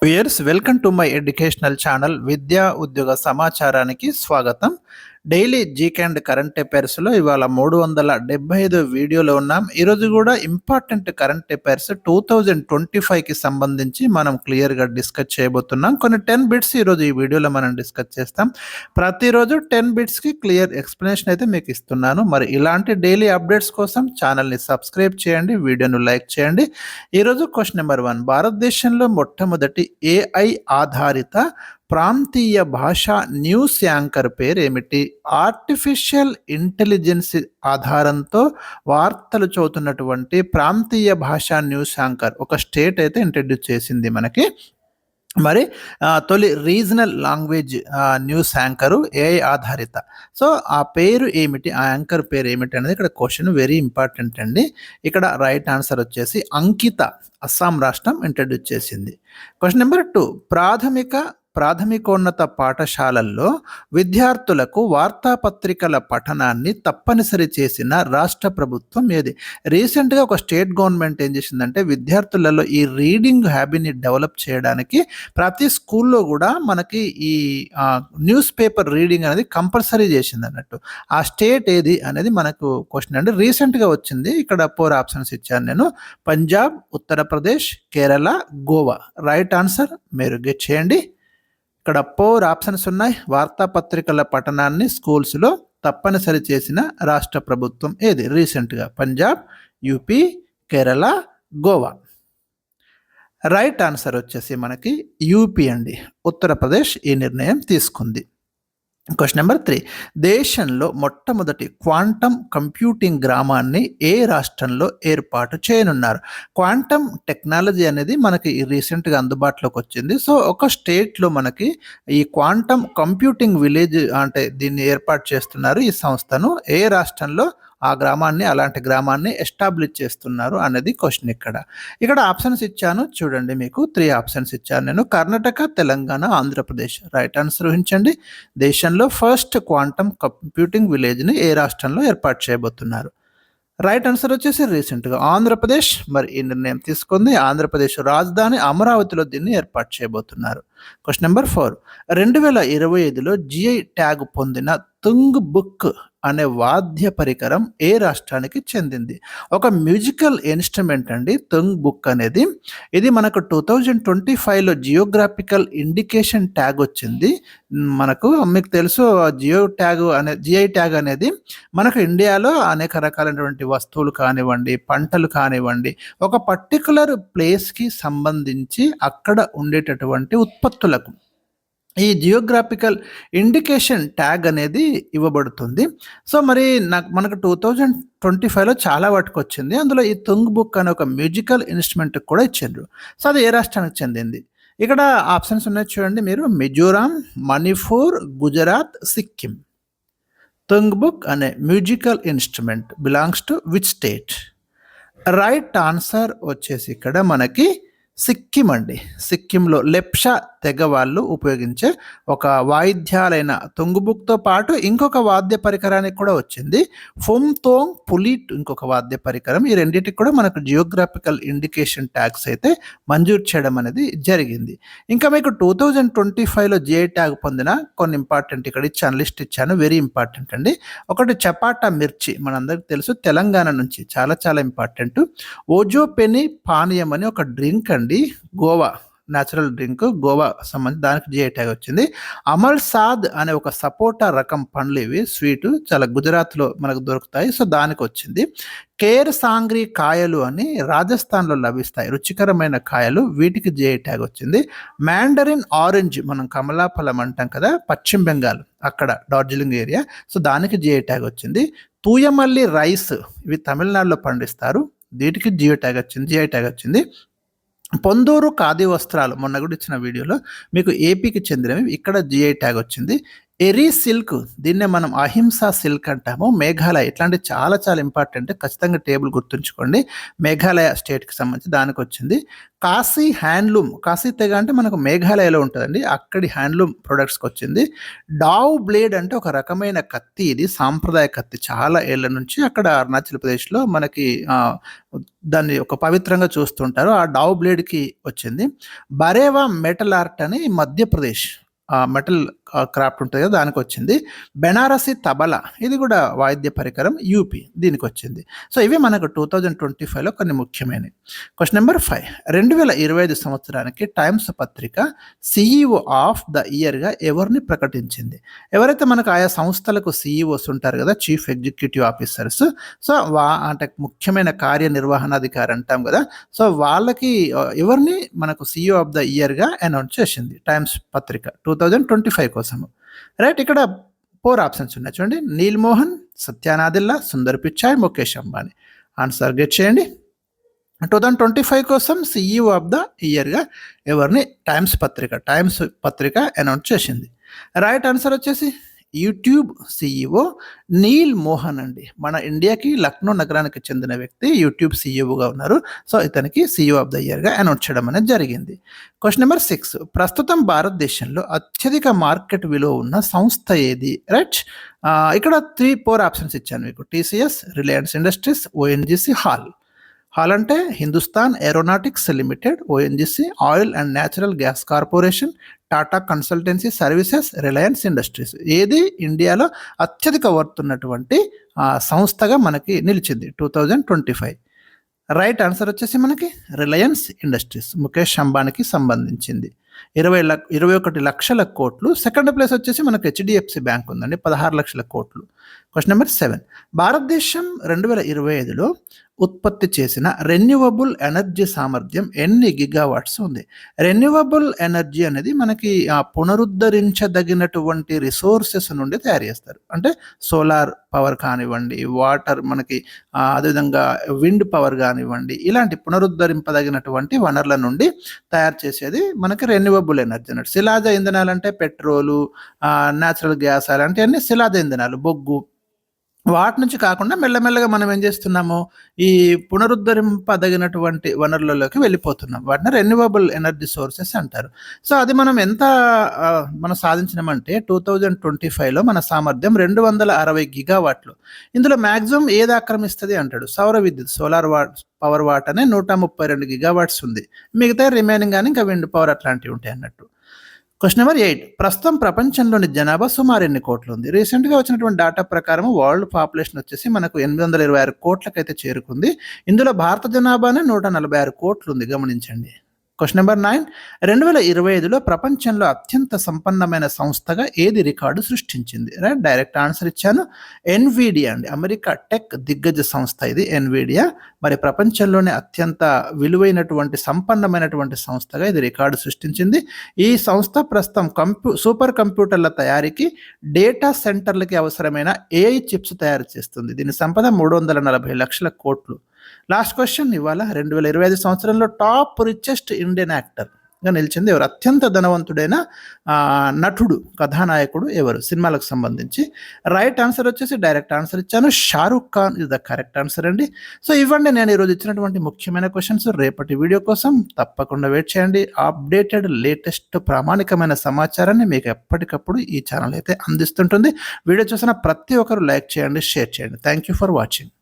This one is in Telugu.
Viewers welcome to my educational channel విద్యా ఉద్యోగ సమాచారానికి స్వాగతం. డైలీ జీకే అండ్ కరెంట్ అఫైర్స్లో ఇవాళ 375 వీడియోలో ఉన్నాం. ఈరోజు కూడా ఇంపార్టెంట్ కరెంట్ అఫైర్స్ 2025కి సంబంధించి మనం క్లియర్గా డిస్కస్ చేయబోతున్నాం. కొన్ని 10 బిట్స్ ఈరోజు ఈ వీడియోలో మనం డిస్కస్ చేస్తాం. ప్రతిరోజు 10 బిట్స్కి క్లియర్ ఎక్స్ప్లెనేషన్ అయితే మీకు ఇస్తున్నాను. మరి ఇలాంటి డైలీ అప్డేట్స్ కోసం ఛానల్ని సబ్స్క్రైబ్ చేయండి, వీడియోను లైక్ చేయండి. ఈరోజు క్వశ్చన్ నెంబర్ 1, భారతదేశంలో మొట్టమొదటి ఏఐ ఆధారిత ప్రాంతీయ భాషా న్యూస్ యాంకర్ పేరు ఏమిటి? ఆర్టిఫిషియల్ ఇంటెలిజెన్స్ ఆధారంతో వార్తలు చదువుతున్నటువంటి ప్రాంతీయ భాషా న్యూస్ యాంకర్ ఒక స్టేట్ అయితే ఇంట్రడ్యూస్ చేసింది మనకి. మరి తొలి regional language news anchor AI ఆధారిత. సో ఆ పేరు ఏమిటి, ఆ యాంకర్ పేరు ఏమిటి అనేది ఇక్కడ క్వశ్చన్ వెరీ ఇంపార్టెంట్ అండి. ఇక్కడ రైట్ ఆన్సర్ వచ్చేసి అంకిత, అస్సాం రాష్ట్రం ఇంట్రడ్యూస్ చేసింది. క్వశ్చన్ నెంబర్ 2, ప్రాథమికోన్నత పాఠశాలల్లో విద్యార్థులకు వార్తాపత్రికల పఠనాన్ని తప్పనిసరి చేసిన రాష్ట్ర ప్రభుత్వం ఏది? రీసెంట్గా ఒక స్టేట్ గవర్నమెంట్ ఏం చేసిందంటే విద్యార్థులలో ఈ రీడింగ్ హ్యాబిట్ని డెవలప్ చేయడానికి ప్రతి స్కూల్లో కూడా మనకి ఈ న్యూస్ పేపర్ రీడింగ్ అనేది కంపల్సరీ చేసింది అన్నట్టు. ఆ స్టేట్ ఏది అనేది మనకు క్వశ్చన్ అండి. రీసెంట్గా వచ్చింది. ఇక్కడ 4 ఆప్షన్స్ ఇచ్చాను నేను: పంజాబ్, ఉత్తరప్రదేశ్, కేరళ, గోవా. రైట్ ఆన్సర్ మీరు గెట్ చేయండి. ఇక్కడ 4 ఆప్షన్స్ ఉన్నాయి. వార్తాపత్రికల పఠనాన్ని స్కూల్స్లో తప్పనిసరి చేసిన రాష్ట్ర ప్రభుత్వం ఏది? రీసెంట్గా Punjab, UP, Kerala, Goa. Right answer వచ్చేసి మనకి యూపీ అండి. ఉత్తరప్రదేశ్ ఈ నిర్ణయం తీసుకుంది. క్వశ్చన్ నెంబర్ 3, దేశంలో మొట్టమొదటి క్వాంటమ్ కంప్యూటింగ్ గ్రామాన్ని ఏ రాష్ట్రంలో ఏర్పాటు చేయనున్నారు? క్వాంటమ్ టెక్నాలజీ అనేది మనకి రీసెంట్గా అందుబాటులోకి వచ్చింది. సో ఒక స్టేట్లో మనకి ఈ క్వాంటమ్ కంప్యూటింగ్ విలేజ్ అంటే దీన్ని ఏర్పాటు చేస్తున్నారు. ఈ సంస్థను ఏ రాష్ట్రంలో అలాంటి గ్రామాన్ని ఎస్టాబ్లిష్ చేస్తున్నారు అనేది క్వశ్చన్. ఇక్కడ ఆప్షన్స్ ఇచ్చాను చూడండి. మీకు 3 ఆప్షన్స్ ఇచ్చాను నేను: కర్ణాటక, తెలంగాణ, ఆంధ్రప్రదేశ్. రైట్ ఆన్సర్ ఊహించండి. దేశంలో ఫస్ట్ క్వాంటమ్ కంప్యూటింగ్ విలేజ్ని ఏ రాష్ట్రంలో ఏర్పాటు చేయబోతున్నారు? రైట్ ఆన్సర్ వచ్చేసి రీసెంట్గా ఆంధ్రప్రదేశ్ మరి ఈ నిర్ణయం తీసుకుంది. ఆంధ్రప్రదేశ్ రాజధాని అమరావతిలో దీన్ని ఏర్పాటు చేయబోతున్నారు. క్వశ్చన్ నెంబర్ 4, 2025లో జిఐ ట్యాగ్ పొందిన తుంగ్ బుక్ అనే వాద్య పరికరం ఏ రాష్ట్రానికి చెందింది? ఒక మ్యూజికల్ ఇన్స్ట్రుమెంట్ అండి తుంగ్ బుక్ అనేది. ఇది మనకు 2025లో జియోగ్రాఫికల్ ఇండికేషన్ ట్యాగ్ వచ్చింది. మీకు తెలుసు జిఐ ట్యాగ్ అనేది మనకు ఇండియాలో అనేక రకాలైనటువంటి వస్తువులు కానివ్వండి, పంటలు కానివ్వండి, ఒక పర్టికులర్ ప్లేస్కి సంబంధించి అక్కడ ఉండేటటువంటి ఉత్పత్తులకు ఈ జియోగ్రాఫికల్ ఇండికేషన్ ట్యాగ్ అనేది ఇవ్వబడుతుంది. సో మరి మనకు 2025లో చాలా వాటికి వచ్చింది. అందులో ఈ తుంగ్ బుక్ అనే ఒక మ్యూజికల్ ఇన్స్ట్రుమెంట్ కూడా ఇచ్చిండ్రు. సో అది ఏ రాష్ట్రానికి చెందింది? ఇక్కడ ఆప్షన్స్ ఉన్నాయి చూడండి మీరు: మిజోరాం, మణిపూర్, గుజరాత్, సిక్కిం. తుంగ్ బుక్ అనే musical instrument belongs to which state? Right answer వచ్చేసి ఇక్కడ మనకి సిక్కిం అండి. సిక్కింలో లెప్షా తెగ వాళ్ళు ఉపయోగించే ఒక వాయిద్యాలైన తుంగుబుక్తో పాటు ఇంకొక వాద్య పరికరానికి కూడా వచ్చింది, ఫుమ్తోంగ్ పులిట్ ఇంకొక వాద్య పరికరం. ఈ రెండింటికి కూడా మనకు జియోగ్రాఫికల్ ఇండికేషన్ ట్యాగ్స్ అయితే మంజూరు చేయడం అనేది జరిగింది. ఇంకా మీకు 2025లో జిఐ ట్యాగ్ పొందిన కొన్ని ఇంపార్టెంట్ ఇక్కడ ఇచ్చాను, లిస్ట్ ఇచ్చాను, వెరీ ఇంపార్టెంట్ అండి. ఒకటి చపాటా మిర్చి, మనందరికి తెలుసు, తెలంగాణ నుంచి, చాలా చాలా ఇంపార్టెంట్. ఓజోపెని పానీయం అని ఒక డ్రింక్ అండి, గోవా న్యాచురల్ డ్రింక్, గోవా సంబంధించి దానికి జిఐ ట్యాగ్ వచ్చింది. అమల్ సాద్ అనే ఒక సపోటా రకం పండ్లు, ఇవి స్వీట్, చాలా గుజరాత్లో మనకు దొరుకుతాయి. సో దానికి వచ్చింది. కేర్ సాంగ్రీ కాయలు అని రాజస్థాన్లో లభిస్తాయి, రుచికరమైన కాయలు, వీటికి జిఐ ట్యాగ్ వచ్చింది. మ్యాండరిన్ ఆరెంజ్, మనం కమలాఫలం అంటాం కదా, పశ్చిమ బెంగాల్ అక్కడ డార్జిలింగ్ ఏరియా, సో దానికి జిఐ ట్యాగ్ వచ్చింది. తూయమల్లి రైస్, ఇవి తమిళనాడులో పండిస్తారు, వీటికి జిఐ ట్యాగ్ వచ్చింది. పొందూరు ఖాదీ వస్త్రాలు, మొన్న కూడా ఇచ్చిన వీడియోలో మీకు ఏపీకి చెందినవి, ఇక్కడ జిఐ ట్యాగ్ వచ్చింది. ఎరీ సిల్క్, దీన్నే మనం అహింసా సిల్క్ అంటాము. మేఘాలయ, ఇట్లాంటివి చాలా చాలా ఇంపార్టెంట్, ఖచ్చితంగా టేబుల్ గుర్తుంచుకోండి. మేఘాలయ స్టేట్కి సంబంధించి దానికి వచ్చింది. కాశీ హ్యాండ్లూమ్, కాశీ తెగ అంటే మనకు మేఘాలయలో ఉంటుందండి, అక్కడి హ్యాండ్లూమ్ ప్రొడక్ట్స్కి వచ్చింది. డావ్ బ్లేడ్ అంటే ఒక రకమైన కత్తి, ఇది సాంప్రదాయ కత్తి, చాలా ఏళ్ళ నుంచి అక్కడ అరుణాచల్ ప్రదేశ్లో మనకి దాన్ని ఒక పవిత్రంగా చూస్తుంటారు. ఆ డావ్ బ్లేడ్కి వచ్చింది. బరేవా మెటల్ ఆర్ట్ అని మధ్యప్రదేశ్ మెటల్ క్రాఫ్ట్ ఉంటుంది కదా, దానికి వచ్చింది. బెనారసి తబలా, ఇది కూడా వాయిద్య పరికరం, యూపీ, దీనికి వచ్చింది. సో ఇవి మనకు 2025లో కొన్ని ముఖ్యమైనవి. క్వశ్చన్ నెంబర్ 5, 2025 సంవత్సరానికి టైమ్స్ పత్రిక సిఈఓ ఆఫ్ ద ఇయర్గా ఎవరిని ప్రకటించింది? ఎవరైతే మనకు ఆయా సంస్థలకు సిఈఓస్ ఉంటారు కదా, చీఫ్ ఎగ్జిక్యూటివ్ ఆఫీసర్స్, సో అంటే ముఖ్యమైన కార్యనిర్వహణాధికారి అంటాం కదా, సో వాళ్ళకి ఎవరిని మనకు సిఈఓ ఆఫ్ ద ఇయర్గా అనౌన్స్ చేసింది టైమ్స్ పత్రిక 2025 కోసము. రైట్, ఇక్కడ 4 ఆప్షన్స్ ఉన్నాయి చూడండి. నీల్ మోహన్, సత్య నాదెల్లా, సుందర్ పిచాయ్, ముఖేష్ అంబానీ. ఆన్సర్ గెట్ చేయండి. 2025 కోసం సిఈఓ ఆఫ్ ద ఇయర్గా ఎవరిని టైమ్స్ పత్రిక అనౌన్స్ చేసింది? రైట్ ఆన్సర్ వచ్చేసి యూట్యూబ్ సిఈఓ నీల్ మోహన్ అండి. మన ఇండియాకి లక్నో నగరానికి చెందిన వ్యక్తి యూట్యూబ్ సిఈఓగా ఉన్నారు. సో ఇతనికి సిఈఓ ఆఫ్ ద ఇయర్గా అనౌన్స్ చేయడం అనేది జరిగింది. క్వశ్చన్ నెంబర్ 6, ప్రస్తుతం భారతదేశంలో అత్యధిక మార్కెట్ విలువ ఉన్న సంస్థ ఏది? రైట్, ఇక్కడ 4 ఆప్షన్స్ ఇచ్చాను మీకు. TCS, Reliance industries, ONGC, HAL అంటే Hindustan aeronautics limited, ONGC oil and natural gas corporation, Tata consultancy services, Reliance industries. ఏది ఇండియాలో అత్యధిక వర్తున్నటువంటి సంస్థగా మనకి నిలిచింది 2025? రైట్ ఆన్సర్ వచ్చేసి మనకి రిలయన్స్ ఇండస్ట్రీస్, ముఖేష్ అంబానీకి సంబంధించింది. 21 లక్షల కోట్లు. సెకండ్ ప్లేస్ వచ్చేసి మనకు హెచ్డిఎఫ్సి బ్యాంక్ ఉందండి, 16 లక్షల కోట్లు. క్వశ్చన్ నెంబర్ 7, భారతదేశం 2025లో ఉత్పత్తి చేసిన రెన్యూవబుల్ ఎనర్జీ సామర్థ్యం ఎన్ని గిగావాట్స్ ఉంది? రెన్యూవబుల్ ఎనర్జీ అనేది మనకి పునరుద్ధరించదగినటువంటి రిసోర్సెస్ నుండి తయారు చేస్తారు. అంటే సోలార్ పవర్ కానివ్వండి, వాటర్ మనకి అదేవిధంగా విండ్ పవర్ కానివ్వండి, ఇలాంటి పునరుద్ధరింపదగినటువంటి వనరుల నుండి తయారు చేసేది మనకి రెన్యూవబుల్ ఎనర్జీ అన్నట్టు. శిలాజ ఇంధనాలు అంటే పెట్రోలు, న్యాచురల్ గ్యాస్, అలాంటివన్నీ శిలాజ ఇంధనాలు, బొగ్గు. వాటి నుంచి కాకుండా మెల్లమెల్లగా మనం ఏం చేస్తున్నాము, ఈ పునరుద్ధరింపదగినటువంటి వనరులలోకి వెళ్ళిపోతున్నాం. వాటిని రెన్యూవబుల్ ఎనర్జీ సోర్సెస్ అంటారు. సో అది మనం ఎంత మనం సాధించినామంటే 2025లో మన సామర్థ్యం 260 గిగావాట్లు. ఇందులో మ్యాక్సిమం ఏది ఆక్రమిస్తుంది అంటాడు, సౌర విద్యుత్, సోలార్ పవర్ వాట్ అనే 132 గిగావాట్స్ ఉంది. మిగతా రిమైనింగ్ కానీ ఇంకా విండ్ పవర్ అట్లాంటివి ఉంటాయి అన్నట్టు. క్వశ్చన్ నెంబర్ 8, ప్రస్తుతం ప్రపంచంలోని జనాభా సుమారు ఎన్ని కోట్లు ఉంది? రీసెంట్గా వచ్చినటువంటి డేటా ప్రకారం వరల్డ్ పాపులేషన్ వచ్చేసి మనకు 826 కోట్లకైతే చేరుకుంది. ఇందులో భారత జనాభానే 146 కోట్లు ఉంది, గమనించండి. క్వశ్చన్ నెంబర్ 9, 2025లో ప్రపంచంలో అత్యంత సంపన్నమైన సంస్థగా ఏది రికార్డు సృష్టించింది? రైట్, డైరెక్ట్ ఆన్సర్ ఇచ్చాను. ఎన్విడియా అండి, అమెరికా టెక్ దిగ్గజ సంస్థ ఇది ఎన్విడియా. మరి ప్రపంచంలోనే అత్యంత విలువైనటువంటి సంపన్నమైనటువంటి సంస్థగా ఇది రికార్డు సృష్టించింది. ఈ సంస్థ ప్రస్తుతం సూపర్ కంప్యూటర్ల తయారీకి, డేటా సెంటర్లకి అవసరమైన ఏఐ చిప్స్ తయారు చేస్తుంది. దీని సంపద 340 లక్షల కోట్లు. లాస్ట్ క్వశ్చన్, ఇవాళ 2025 సంవత్సరంలో టాప్ రిచెస్ట్ ఇండియన్ యాక్టర్గా నిలిచింది ఎవరు? అత్యంత ధనవంతుడైన నటుడు, కథానాయకుడు ఎవరు సినిమాలకు సంబంధించి? రైట్ ఆన్సర్ వచ్చేసి డైరెక్ట్ ఆన్సర్ ఇచ్చాను, Shahrukh Khan is the correct answer అండి. సో ఇవ్వండి నేను ఈరోజు ఇచ్చినటువంటి ముఖ్యమైన క్వశ్చన్స్. రేపటి వీడియో కోసం తప్పకుండా వెయిట్ చేయండి. అప్డేటెడ్ లేటెస్ట్ ప్రామాణికమైన సమాచారాన్ని మీకు ఎప్పటికప్పుడు ఈ ఛానల్ అయితే అందిస్తుంటుంది. వీడియో చూసిన ప్రతి ఒక్కరు లైక్ చేయండి, షేర్ చేయండి. Thank you for watching.